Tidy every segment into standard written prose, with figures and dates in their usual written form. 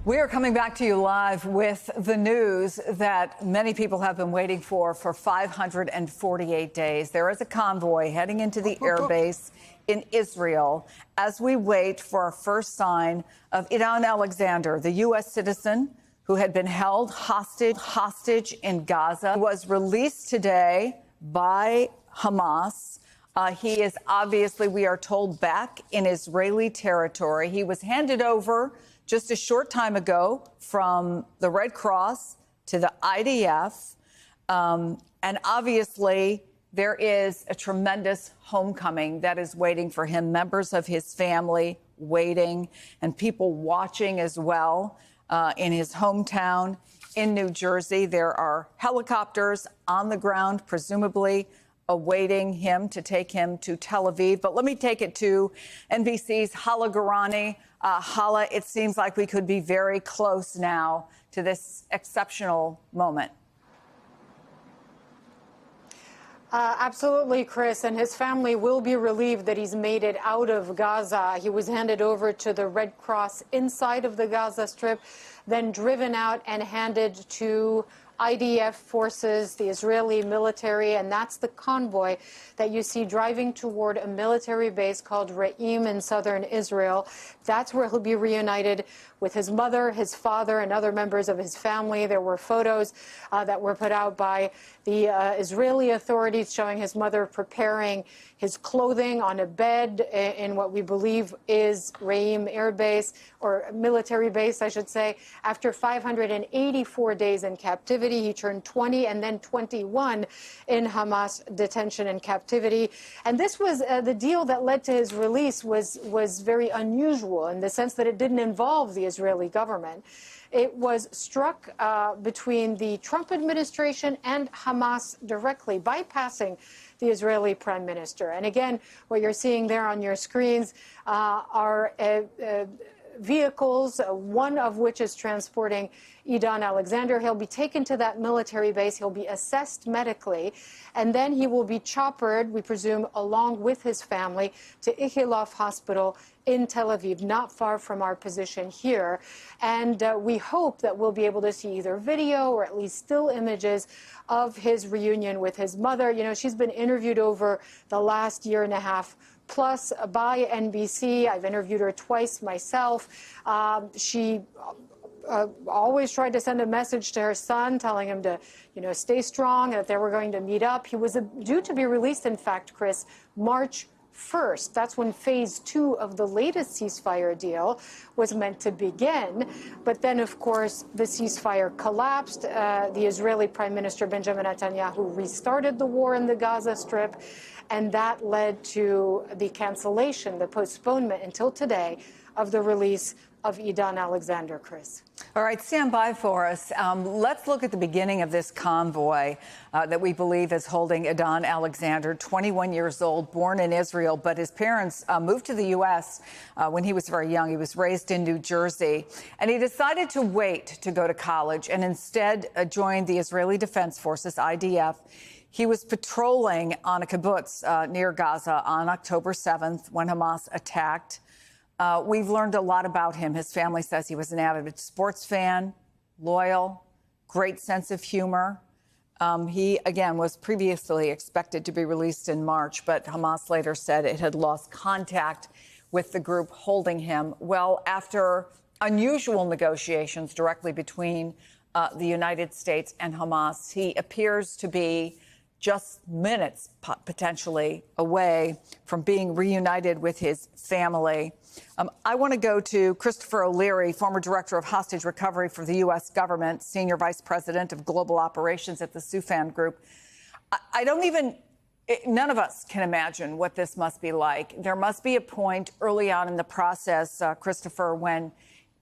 We are coming back to you live with the news that many people have been waiting for 548 days. There is a convoy heading into the airbase in Israel as we wait for our first sign of Idan Alexander, the U.S. citizen who had been held hostage in Gaza, was released today by Hamas. He is obviously, we are told, back in Israeli territory. He was handed over just a short time ago from the Red Cross to the IDF. And obviously, there is a tremendous homecoming that is waiting for him. Members of his family waiting and people watching as well in his hometown in New Jersey. There are helicopters on the ground, presumably awaiting him to take him to Tel Aviv. But let me take it to NBC's Hala Garani. Hala, it seems like we could be very close now to this exceptional moment. Absolutely, Chris, and his family will be relieved that he's made it out of Gaza. He was handed over to the Red Cross inside of the Gaza Strip, then driven out and handed to IDF forces, the Israeli military, and that's the convoy that you see driving toward a military base called Re'im in southern Israel. That's where he'll be reunited with his mother, his father, and other members of his family. There were photos that were put out by the Israeli authorities showing his mother preparing his clothing on a bed in what we believe is Re'im Air Base, or military base, I should say. After 584 days in captivity, he turned 20 and then 21 in Hamas detention and captivity. And this was the deal that led to his release was very unusual in the sense that it didn't involve the Israeli government. It was struck between the Trump administration and Hamas directly, bypassing the Israeli prime minister. And again, what you're seeing there on your screens are vehicles, one of which is transporting Idan Alexander. He'll be taken to that military base. He'll be assessed medically, and then he will be choppered, we presume, along with his family to Ichilov Hospital in Tel Aviv, not far from our position here. And we hope that we'll be able to see either video or at least still images of his reunion with his mother. You know, she's been interviewed over the last year and a half plus by NBC. I've interviewed her twice myself. She always tried to send a message to her son, telling him to, stay strong, that they were going to meet up. He was due to be released, in fact, Chris, March 1st. That's when phase 2 of the latest ceasefire deal was meant to begin. But then, of course, the ceasefire collapsed. The Israeli Prime Minister Benjamin Netanyahu restarted the war in the Gaza Strip. And that led to the cancellation, the postponement until today of the release of Idan Alexander, Chris. All right, stand by for us. Let's look at the beginning of this convoy that we believe is holding Idan Alexander, 21 years old, born in Israel, but his parents moved to the U.S. When he was very young. He was raised in New Jersey, and he decided to wait to go to college and instead joined the Israeli Defense Forces, IDF. He was patrolling on a kibbutz near Gaza on October 7th when Hamas attacked. We've learned a lot about him. His family says he was an avid sports fan, loyal, great sense of humor. He, again, was previously expected to be released in March, but Hamas later said it had lost contact with the group holding him. Well, after unusual negotiations directly between the United States and Hamas, he appears to be just minutes potentially away from being reunited with his family. I want to go to Christopher O'Leary, former director of hostage recovery for the U.S. government, senior vice president of global operations at the Sufan Group. None of us can imagine what this must be like. There must be a point early on in the process, Christopher, when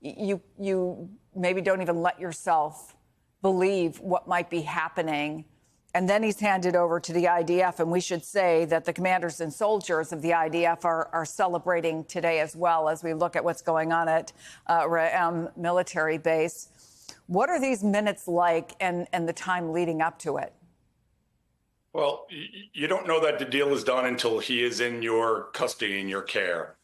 you maybe don't even let yourself believe what might be happening. And then he's handed over to the IDF. And we should say that the commanders and soldiers of the IDF are celebrating today as well as we look at what's going on at Re'im military base. What are these minutes like and the time leading up to it? Well, you don't know that the deal is done until he is in your custody, in your care.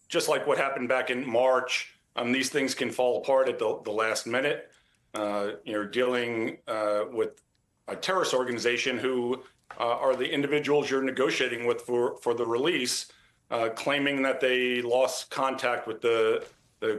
Just like what happened back in March These things can fall apart at the last minute. You're dealing with a terrorist organization who are the individuals you're negotiating with for the release, claiming that they lost contact with the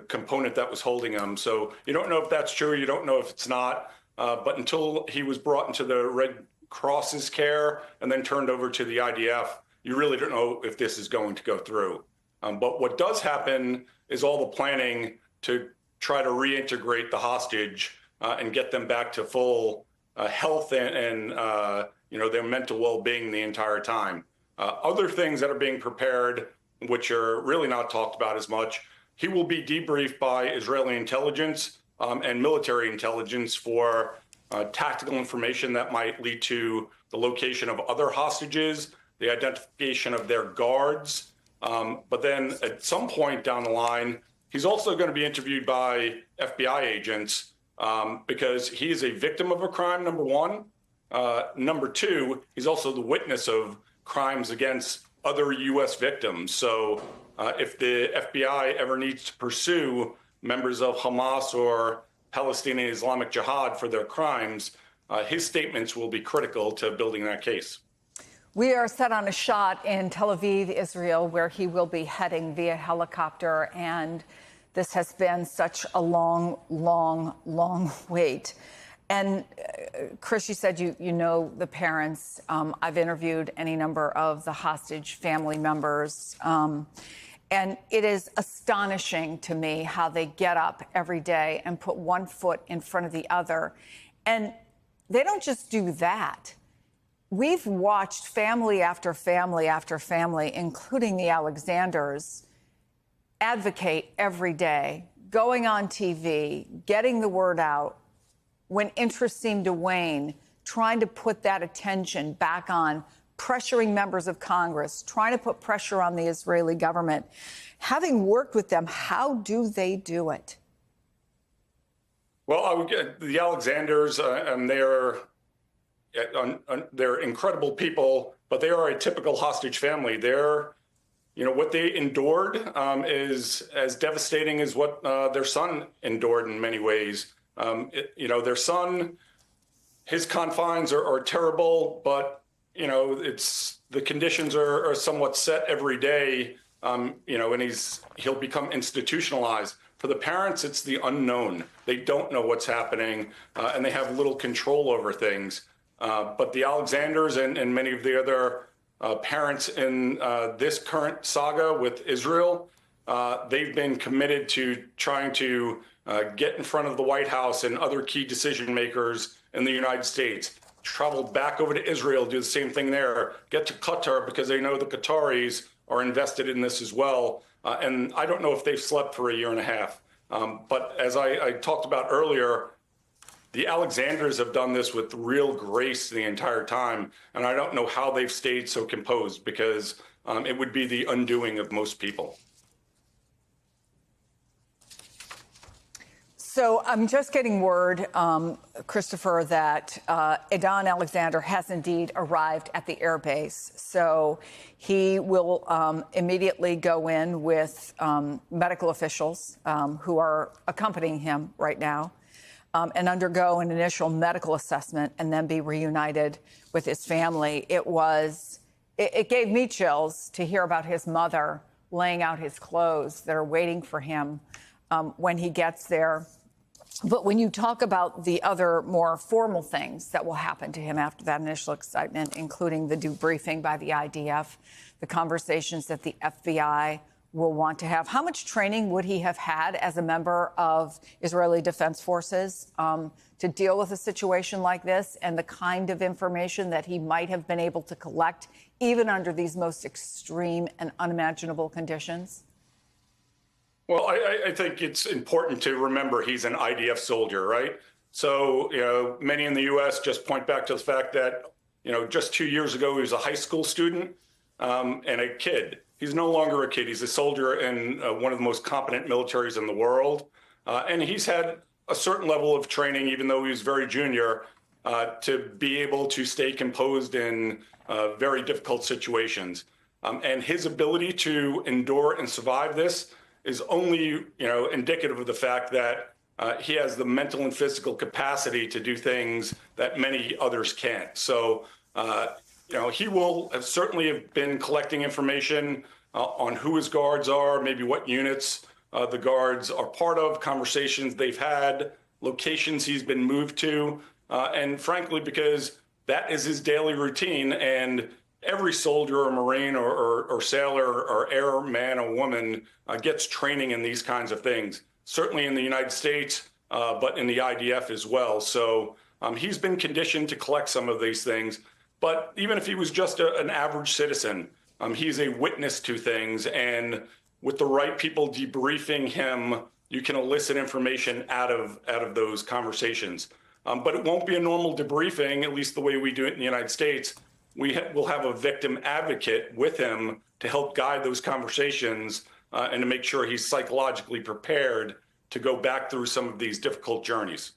component that was holding them. So you don't know if that's true. You don't know if it's not. But until he was brought into the Red Cross's care and then turned over to the IDF, you really don't know if this is going to go through. But what does happen is all the planning to try to reintegrate the hostage and get them back to full health and their mental well-being the entire time. Other things that are being prepared, which are really not talked about as much, he will be debriefed by Israeli intelligence and military intelligence for tactical information that might lead to the location of other hostages, the identification of their guards. But then at some point down the line, he's also going to be interviewed by FBI agents because he is a victim of a crime, number one. Number two, he's also the witness of crimes against other U.S. victims. So if the FBI ever needs to pursue members of Hamas or Palestinian Islamic Jihad for their crimes, his statements will be critical to building that case. We are set on a shot in Tel Aviv, Israel, where he will be heading via helicopter. And this has been such a long, long, long wait. And Chris, you said you know the parents. I've interviewed any number of the hostage family members. And it is astonishing to me how they get up every day and put one foot in front of the other. And they don't just do that. We've watched family after family after family, including the Alexanders, advocate every day, going on TV, getting the word out when interest seemed to wane, trying to put that attention back on, pressuring members of Congress, trying to put pressure on the Israeli government. Having worked with them, how do they do it? Well, the Alexanders, they're incredible people, but they are a typical hostage family. What they endured is as devastating as what their son endured in many ways. Their son, his confines are terrible, but it's the conditions are somewhat set every day, and he'll become institutionalized. For the parents, it's the unknown. They don't know what's happening, and they have little control over things. But the Alexanders and many of the other parents in this current saga with Israel, they've been committed to trying to get in front of the White House and other key decision makers in the United States, travel back over to Israel, do the same thing there, get to Qatar because they know the Qataris are invested in this as well. And I don't know if they've slept for a year and a half. But as I talked about earlier, the Alexanders have done this with real grace the entire time. And I don't know how they've stayed so composed because it would be the undoing of most people. So I'm just getting word, Christopher, that Adon Alexander has indeed arrived at the air base. So he will immediately go in with medical officials who are accompanying him right now and undergo an initial medical assessment and then be reunited with his family. It gave me chills to hear about his mother laying out his clothes that are waiting for him when he gets there. But when you talk about the other more formal things that will happen to him after that initial excitement, including the debriefing by the IDF, the conversations that the FBI will want to have, how much training would he have had as a member of Israeli Defense Forces to deal with a situation like this and the kind of information that he might have been able to collect even under these most extreme and unimaginable conditions? Well, I think it's important to remember he's an IDF soldier, right? So, many in the U.S. just point back to the fact that, just 2 years ago, he was a high school student and a kid. He's no longer a kid. He's a soldier in one of the most competent militaries in the world. And he's had a certain level of training, even though he was very junior, to be able to stay composed in very difficult situations. And his ability to endure and survive this is only, indicative of the fact that he has the mental and physical capacity to do things that many others can't. So, he will have certainly have been collecting information on who his guards are, maybe what units the guards are part of, conversations they've had, locations he's been moved to, and frankly, because that is his daily routine. And every soldier or Marine or sailor or airman or woman gets training in these kinds of things, certainly in the United States, but in the IDF as well. So he's been conditioned to collect some of these things. But even if he was just an average citizen, he's a witness to things. And with the right people debriefing him, you can elicit information out of those conversations. But it won't be a normal debriefing, at least the way we do it in the United States. We'll have a victim advocate with him to help guide those conversations and to make sure he's psychologically prepared to go back through some of these difficult journeys.